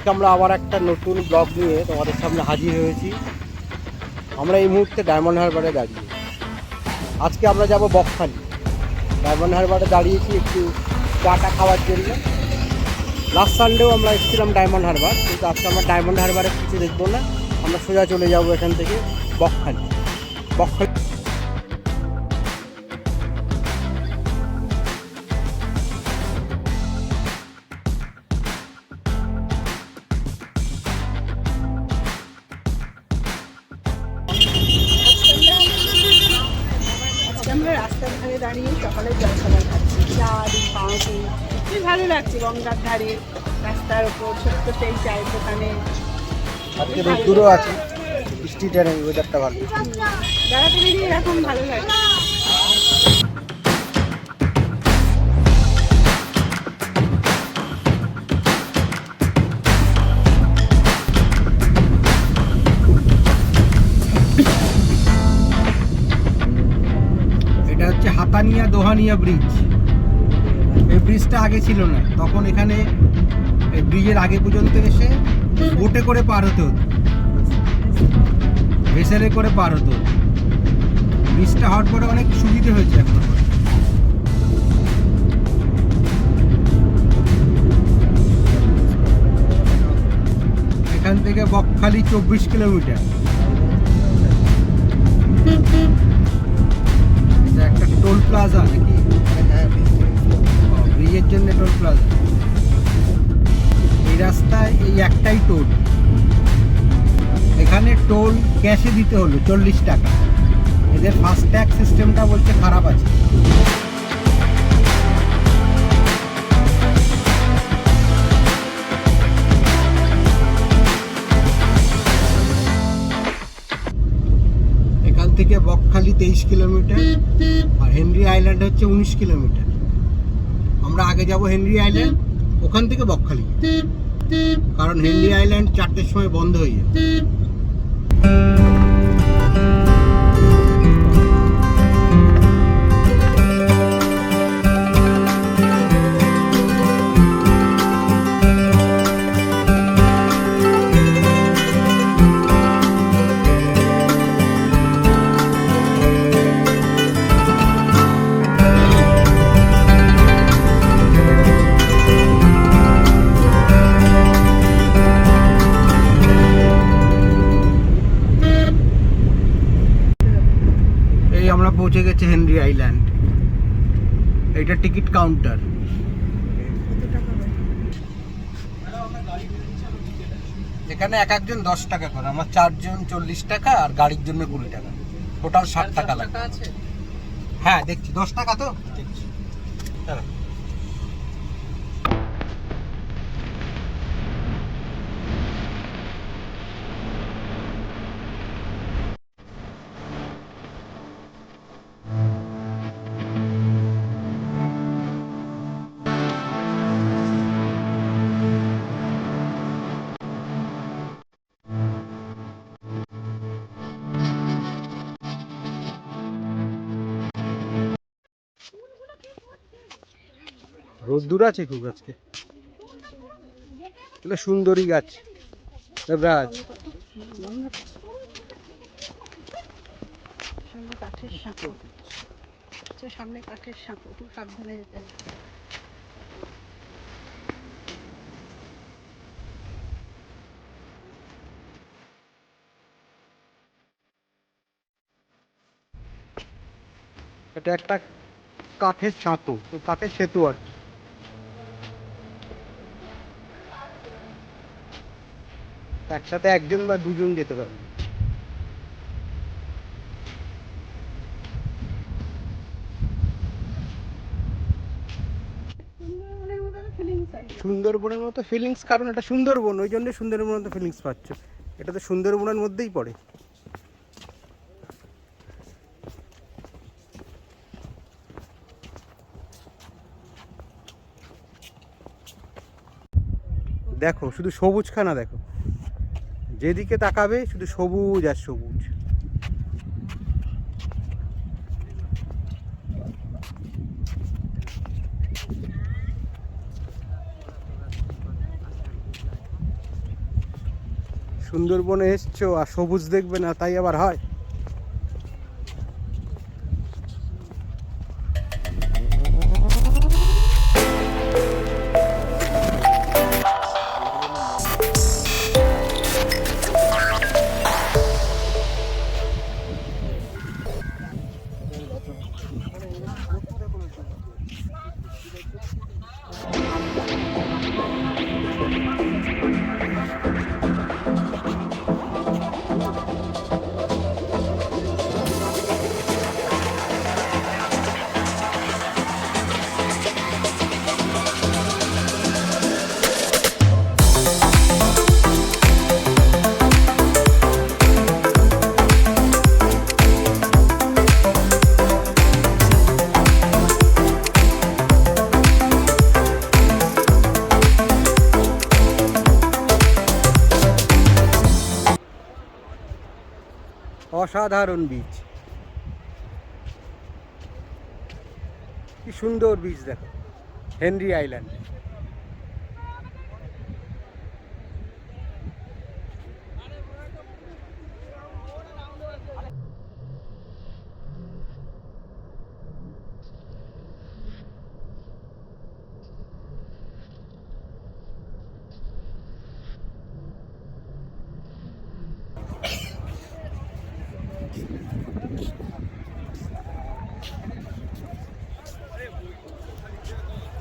আজকে আমরা আবার একটা নতুন ব্লগ নিয়ে তোমাদের সামনে হাজির হয়েছি। আমরা এই মুহূর্তে ডায়মন্ড হারবারে দাঁড়িয়ে। আজকে আমরা যাব বকখালি। ডায়মন্ড হারবারে দাঁড়িয়েছি একটু চাটা খাওয়ার জন্য। লাস্ট সানডেও আমরা এসেছিলাম ডায়মন্ড হারবার, কিন্তু আজকে আমরা ডায়মন্ড হারবারে কিছু দেখবো না, আমরা সোজা চলে যাব এখান থেকে বকখালি। আমরা রাস্তার ধারে দাঁড়িয়ে সকালে জলখাবার খাচ্ছি, চা পাউরুটি, বেশ ভালো লাগছে। গঙ্গার ধারে রাস্তার ওপর ছোট্ট সেই চায়ের দোকানে আজকে রোদ্দুরও আছে, বৃষ্টিটা নেই, ওয়েদারটা ভালো। বেড়াতে বেরিয়ে এরকম ভালো লাগে। এটা হচ্ছে হাতানিয়া দোহানিয়া ব্রিজ। এই ব্রিজটা আগে ছিল না, তখন এখানে এই ব্রিজের আগে পর্যন্ত এসে বোটে করে পার হতে হতো, ভেসেলে করে পার হতে হতো। ব্রিজটা হওয়ার পরে অনেক সুবিধে হয়েছে এখন। এখান থেকে বকখালি 24 কিলোমিটার। এটা একটা টোল প্লাজা নাকি? ব্রিজের জন্য টোল প্লাজা। এই রাস্তায় এই একটাই টোল। এখানে টোল ক্যাশে দিতে হলো 40 টাকা। এদের ফাস্ট্যাগ সিস্টেমটা বলছে খারাপ আছে। এখান থেকে বকখালি 23 কিলোমিটার, আর হেনরি আইল্যান্ড হচ্ছে 19 কিলোমিটার। আমরা আগে যাব হেনরি আইল্যান্ড, ওখান থেকে বকখালি, কারণ হেনরি আইল্যান্ড 4টের সময় বন্ধ হয়ে যায়। আমরা পৌঁছে গেছি হেনরি আইল্যান্ড। এটা টিকিট কাউন্টার। এখানে এক একজন 10 টাকা করে, আমার 4 জন 40 টাকা, আর গাড়ির জন্য 20 টাকা, টোটাল 60 টাকা লাগে। হ্যাঁ দেখছি 10 টাকা তো দেখছি। রোদ্দুর আছে খুব আজকে। সুন্দরী গাছ দেবরাজ। সামনে কাঠের সাঁকো, খুব সাবধানে যেতে হবে। এটা একটা কাঠের ছাতু, কাঠের সেতু আর কি। একসাথে একজন বা দুজন যেতে পারবে। সুন্দরবনের মতো ফিলিংস, কারণ এটা সুন্দরবন, ওই জন্য সুন্দরবনের মতো ফিলিংস পাচ্ছ। এটা তো সুন্দরবনের মধ্যেই পড়ে। দেখো শুধু সবুজখানা, দেখো যেদিকে তাকাবে শুধু সবুজ আর সবুজ। সুন্দরবনে এসছো আর সবুজ দেখবে না, তাই আবার হয়? অসাধারণ বীজ, কি সুন্দর বীজ দেখো, হেনরি আইল্যান্ড।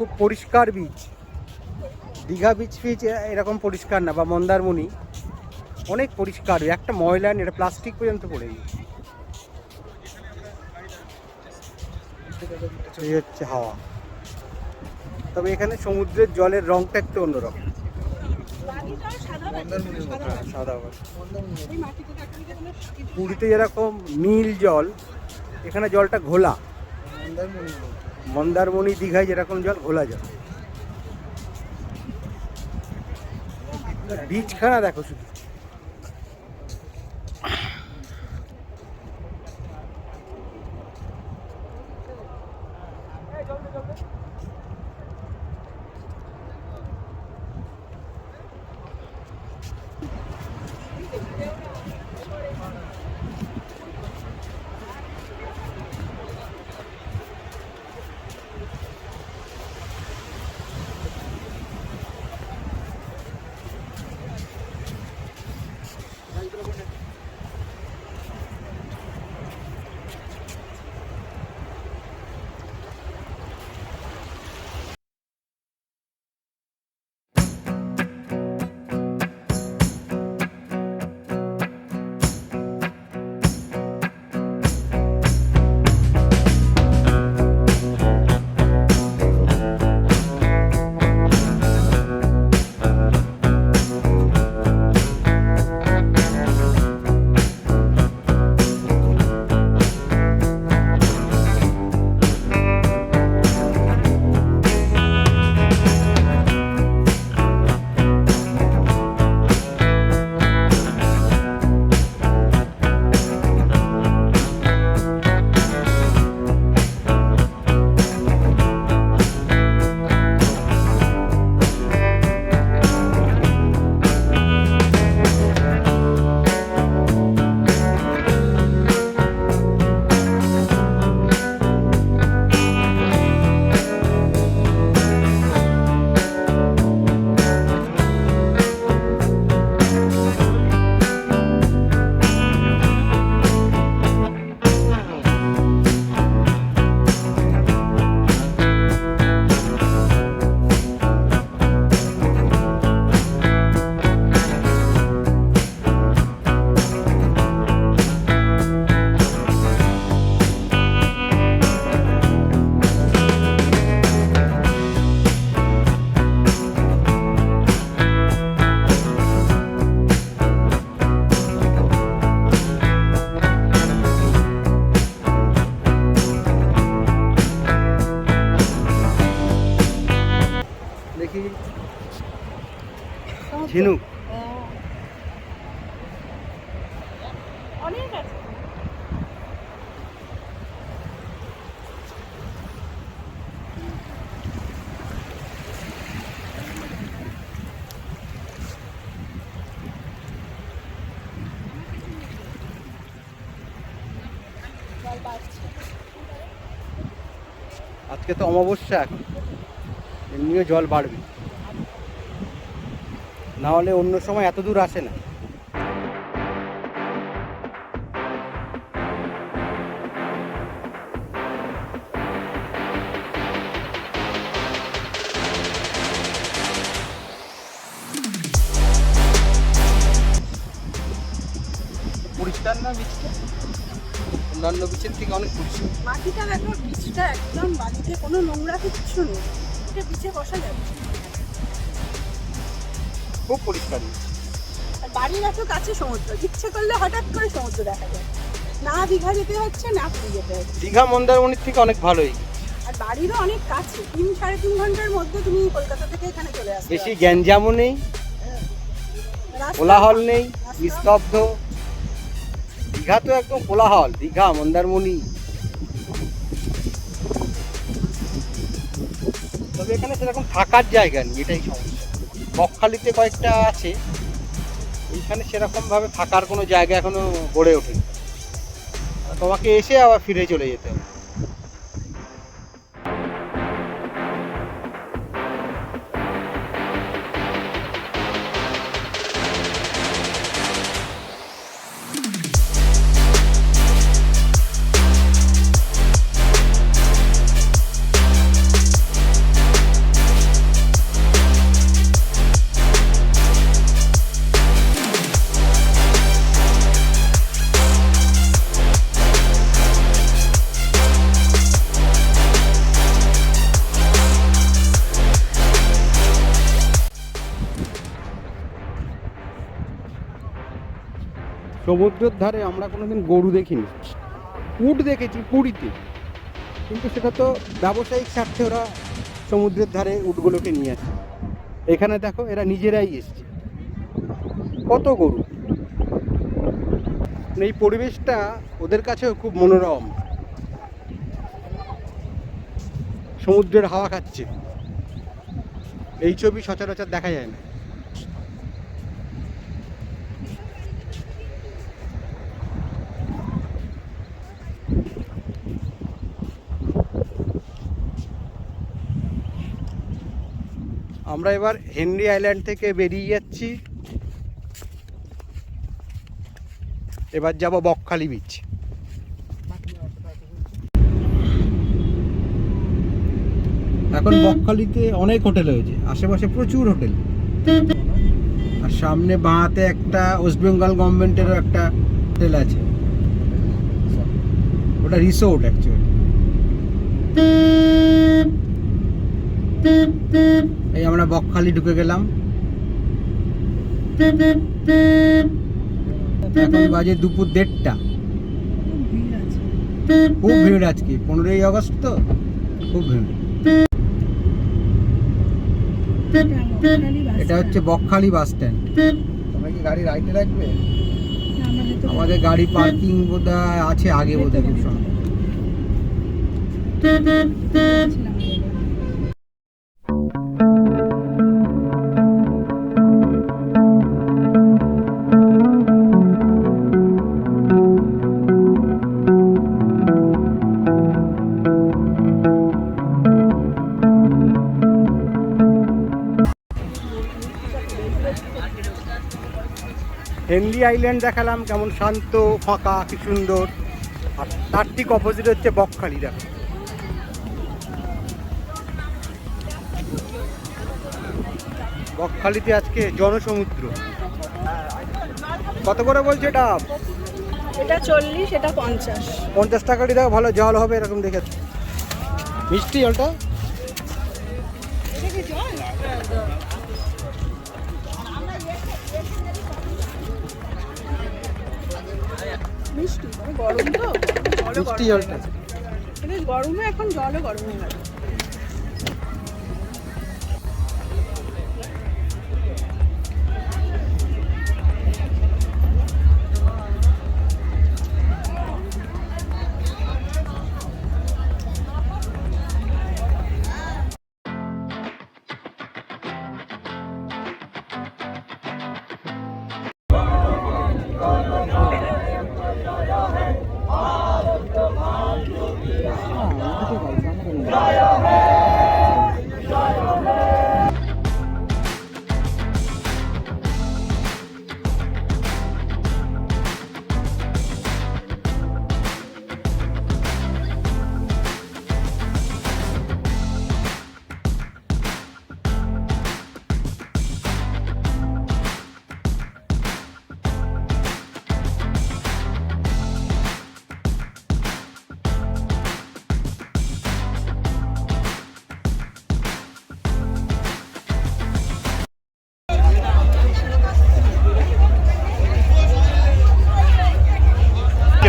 খুব পরিষ্কার বীজ, দীঘা বিচ ফিচ এরকম পরিষ্কার না, বা মন্দারমণি অনেক পরিষ্কার, একটা ময়লা নেই, এটা প্লাস্টিক পর্যন্ত পড়ে গেছে। এই হচ্ছে হাওয়া, তবে এখানে সমুদ্রের জলের রংটা একটু অন্যরকম, সাদা। পুরীতে যেরকম নীল জল, এখানে জলটা ঘোলা। মন্দারমণি দীঘায় যেরকম জল, ঘোলা জল। বীজখানা দেখো শুধু, আজকে তো অমাবস্যা, এখন এমনিও জল বাড়বে, না হলে অন্য সময় এত দূর আসে না। পরিষ্কার না বীজটা, অন্যান্য বীজের থেকে অনেক পরিষ্কার। মাটিটা দেখো, বীজটা একদম বাড়িতে কোনো নোংরা কিচ্ছু নেই, এটা বীজে বসা যাবে। খুব পরিষ্কার। আর বাড়ির এত কাছে সমুদ্র, ইচ্ছে করলে হঠাৎ করে সমুদ্র দেখা যায়, না দীঘা যেতে হচ্ছে না পুরী যেতে হচ্ছে। দীঘা মন্দারমণির থেকে অনেক ভালোই, আর বাড়িরও অনেক কাছে, 3-3.5 ঘন্টার মধ্যে তুমি কলকাতা থেকে এখানে চলে আসবে। বেশি গ্যাঞ্জামও নেই, কোলাহল নেই, নিস্তব্ধ। দীঘা তো একদম কোলাহল, দীঘা মন্দারমণি। তবে এখানে সেরকম থাকার জায়গা নেই, এটাই সমস্যা। বকখালিতে কয়েকটা আছে, এইখানে সেরকম ভাবে থাকার কোনো জায়গা এখনো গড়ে ওঠেনি। তোমাকে এসে আবার ফিরে চলে যেতে হবে। সমুদ্রের ধারে আমরা কোনোদিন গরু দেখিনি, উট দেখেছি পুরীতে, কিন্তু সেটা তো ব্যবসায়িক স্বার্থে ওরা সমুদ্রের ধারে উটগুলোকে নিয়ে আসে। এখানে দেখো এরা নিজেরাই এসছে, কত গরু। এই পরিবেশটা ওদের কাছেও খুব মনোরম, সমুদ্রের হাওয়া খাচ্ছে। এই ছবি সচরাচর দেখা যায় না। আমরা এবার হেনরি আইল্যান্ড থেকে বেরিয়ে যাচ্ছি, এবার যাব বকখালি বিচ। এখন বকখালিতে অনেক হোটেল হয়েছে, আশেপাশে প্রচুর হোটেল। আর সামনে বাঁতে একটা ওয়েস্ট বেঙ্গল গভর্নমেন্টেরও একটা হোটেল আছে, ওটা রিসোর্ট অ্যাকচুয়ালি। এই আমরা বকখালি ঢুকে গেলাম, এখন বাজে দুপুর 1:30। খুব ভিড় আজকে, 15ই আগস্ট তো, খুব ভিড়। এটা হচ্ছে বকখালি বাস স্ট্যান্ড। তোমরা কি গাড়ি রাইটে রাখবে? আমাদের গাড়ি পার্কিং বোধহয় আছে আগে, বোধহয় খুব সময়। হেনরি আইল্যান্ড দেখালাম, কেমন শান্ত ফাঁকা, কি সুন্দর। আর তার ঠিক অপোজিট হচ্ছে বকখালি। দেখো বকখালিতে আজকে জনসমুদ্র। কত করে বলছে এটা? এটা 40, এটা 50। 50 টাকারই দেখো, ভালো জল হবে এরকম দেখে। মিষ্টি জলটা? মিষ্টি, গরম তো, মিষ্টি জলটা গরমে এখন জলও গরম হয়ে গেল। জয়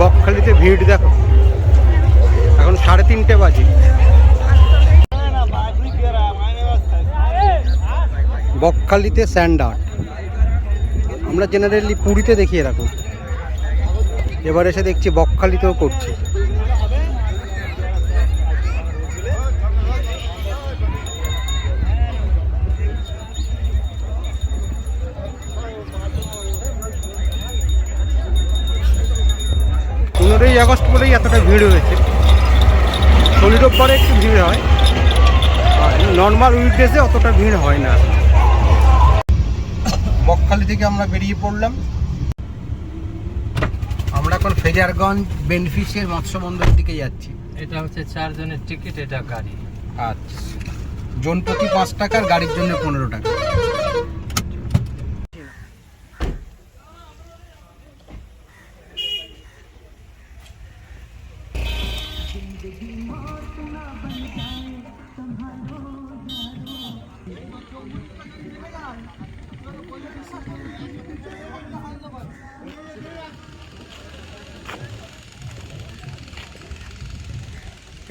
বকখালিতে ভিড় দেখো, এখন 3:30 বাজে। বকখালিতে স্যান্ড আর্ট আমরা জেনারেলি পুরীতে দেখি এরকম, এবার এসে দেখছি বকখালিতেও করছে। আগস্ট বলেই এতটা ভিড় হয়েছে, শনি রোববারে একটু ভিড় হয়, আর নর্মাল উইকডেজে অতটা ভিড় হয় না। বকখালি থেকে আমরা বেরিয়ে পড়লাম, আমরা এখন ফেজারগঞ্জ বেনফিসের মৎস্য বন্দরের দিকে যাচ্ছি। এটা হচ্ছে 4 জনের টিকিট, এটা গাড়ি। আচ্ছা, জন প্রতি 5 টাকার, গাড়ির জন্য 15 টাকা।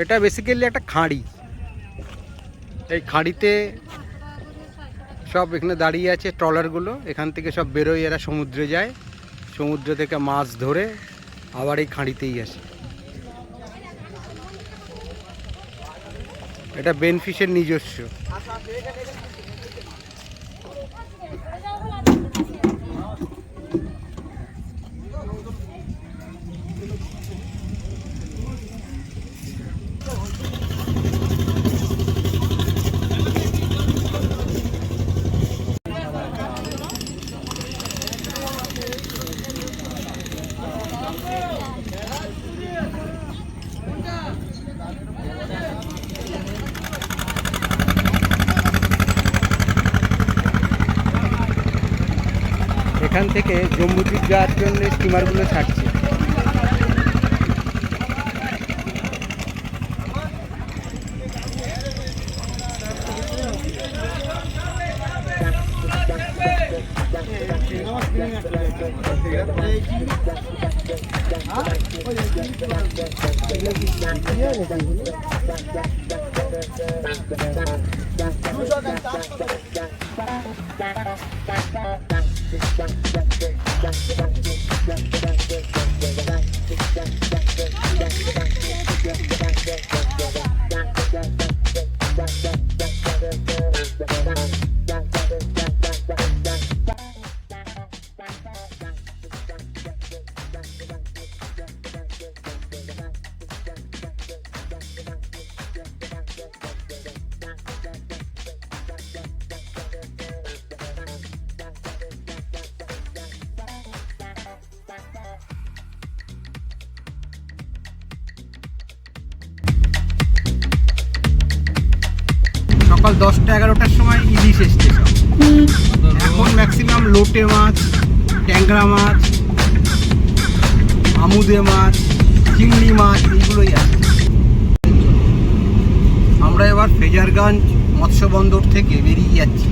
এটা বেসিক্যালি একটা খাঁড়ি, এই খাঁড়িতে সব এখানে দাঁড়িয়ে আছে ট্রলারগুলো, এখান থেকে সব বেরোয়, এরা সমুদ্রে যায়, সমুদ্র থেকে মাছ ধরে আবার এই খাঁড়িতেই আসে। এটা বেনফিশের নিজস্ব। এখান থেকে জম্বুদ্বীপ যাওয়ার জন্য স্টিমারগুলো ছাড়ছে। সকাল 10টা-11টার সময় ইলিশ এসছে সব, এখন ম্যাক্সিমাম লোটে মাছ, ট্যাংরা মাছ, আমুদে মাছ, চিংড়ি মাছ, এইগুলোই আছে। আমরা এবার ফেজারগঞ্জ মৎস্য বন্দর থেকে বেরিয়ে যাচ্ছি।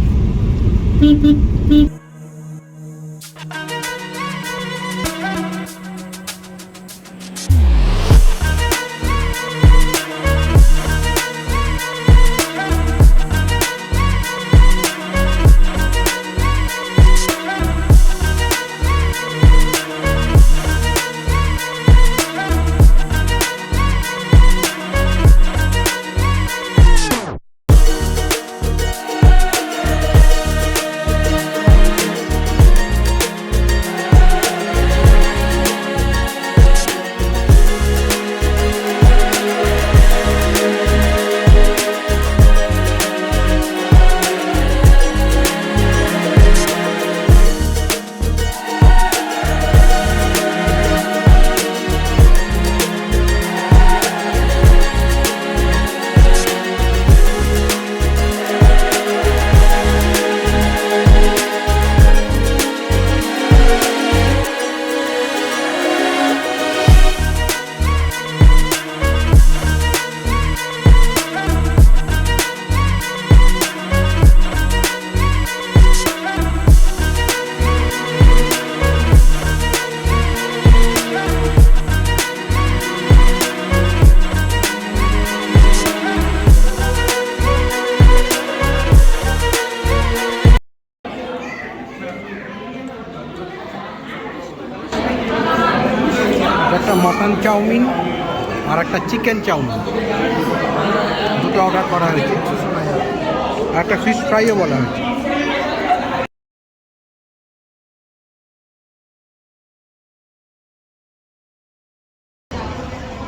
একটা মটন চাউমিন আর একটা চিকেন চাউমিন, দুটো অর্ডার করা হয়েছে। আর একটা ফিশ ফ্রাইও বলা হয়েছে।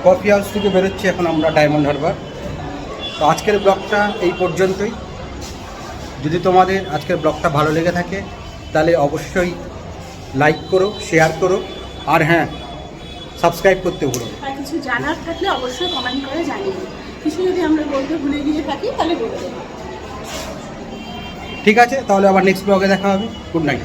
কফি হাউস থেকে বেরোচ্ছি এখন আমরা ডায়মন্ড হারবার। তো আজকের ব্লগটা এই পর্যন্তই। যদি তোমাদের আজকের ব্লগটা ভালো লেগে থাকে তাহলে অবশ্যই লাইক করো, শেয়ার করো, আর হ্যাঁ, সাবস্ক্রাইব করতে ভুলো না। আর কিছু জানার থাকলে অবশ্যই কমেন্ট করে জানিয়ে কিছু যদি আমরা বলতে ভুলে গিয়ে থাকি তাহলে বলে দেবো। ঠিক আছে, তাহলে আবার নেক্সট ব্লগে দেখা হবে। Good night.